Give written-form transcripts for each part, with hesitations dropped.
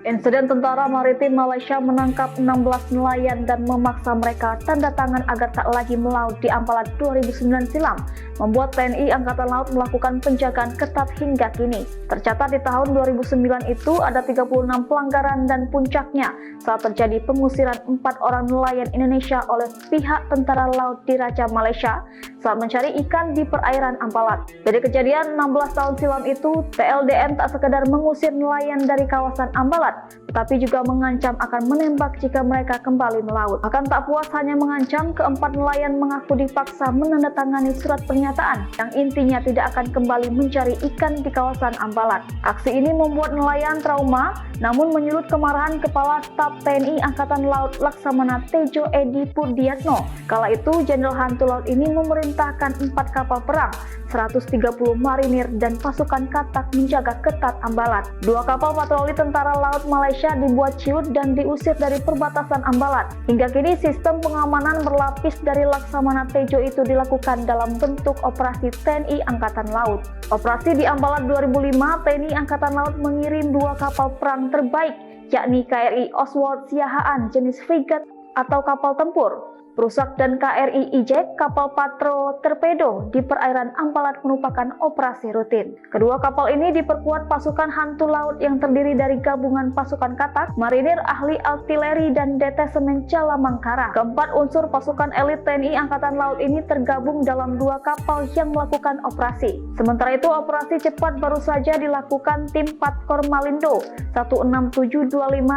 Insiden tentara maritim Malaysia menangkap 16 nelayan dan memaksa mereka tanda tangan agar tak lagi melaut di Ampalat 2009 silam membuat TNI Angkatan Laut melakukan penjagaan ketat hingga kini. Tercatat di tahun 2009 itu ada 36 pelanggaran dan puncaknya saat terjadi pengusiran 4 orang nelayan Indonesia oleh pihak tentara laut di Raja Malaysia saat mencari ikan di perairan Ampalat. Dari kejadian 16 tahun silam itu, TLDN tak sekadar mengusir nelayan dari kawasan Ampalat, tetapi juga mengancam akan menembak jika mereka kembali melaut. Akan tak puas hanya mengancam, keempat nelayan mengaku dipaksa menandatangani surat pernyataan yang intinya tidak akan kembali mencari ikan di kawasan Ampalat. Aksi ini membuat nelayan trauma, namun menyulut kemarahan Kepala Staf TNI Angkatan Laut Laksamana Tejo Edi Purdiatno. Kala itu, Jenderal Hantu Laut ini memerintahkan 4 kapal perang, 130 marinir dan pasukan katak menjaga ketat Ampalat. 2 kapal patroli tentara laut Malaysia dibuat ciut dan diusir dari perbatasan Ampalat. Hingga kini sistem pengamanan berlapis dari Laksamana Tejo itu dilakukan dalam bentuk operasi TNI Angkatan Laut. Operasi di Ampalat 2005, TNI Angkatan Laut mengirim 2 kapal perang terbaik, yakni KRI Oswald Siahaan jenis frigat atau kapal tempur, Perusak, dan KRI Ijek kapal patro torpedo di perairan Ampalat merupakan operasi rutin. Kedua kapal ini diperkuat pasukan hantu laut yang terdiri dari gabungan pasukan katak, marinir, ahli artileri, dan detesemen Jala Mangkara. Keempat unsur pasukan elit TNI Angkatan Laut ini tergabung dalam 2 kapal yang melakukan operasi. Sementara itu, operasi cepat baru saja dilakukan tim Patkor Malindo 16725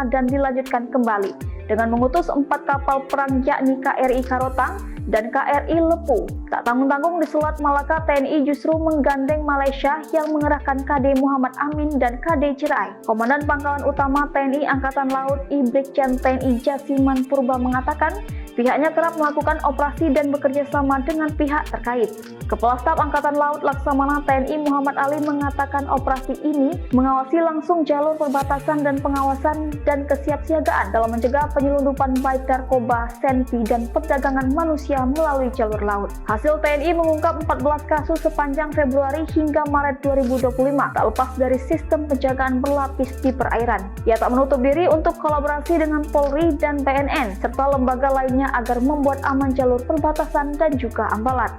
dan dilanjutkan kembali dengan mengutus 4 kapal perang yakni KRI Karotang dan KRI Lepu. Tak tanggung-tanggung di Selat Malaka, TNI justru menggandeng Malaysia yang mengerahkan KD Muhammad Amin dan KD Cirai. Komandan Pangkalan Utama TNI Angkatan Laut Brigjen TNI Jasiman Purba mengatakan pihaknya kerap melakukan operasi dan bekerja sama dengan pihak terkait. Kepala Staf Angkatan Laut Laksamana TNI Muhammad Ali mengatakan operasi ini mengawasi langsung jalur perbatasan dan pengawasan dan kesiapsiagaan dalam mencegah penyelundupan baik narkoba, senpi, dan perdagangan manusia melalui jalur laut. Hasil TNI mengungkap 14 kasus sepanjang Februari hingga Maret 2025, tak lepas dari sistem penjagaan berlapis di perairan. Ia tak menutup diri untuk kolaborasi dengan Polri dan BNN serta lembaga lainnya agar membuat aman jalur perbatasan dan juga Ampalat.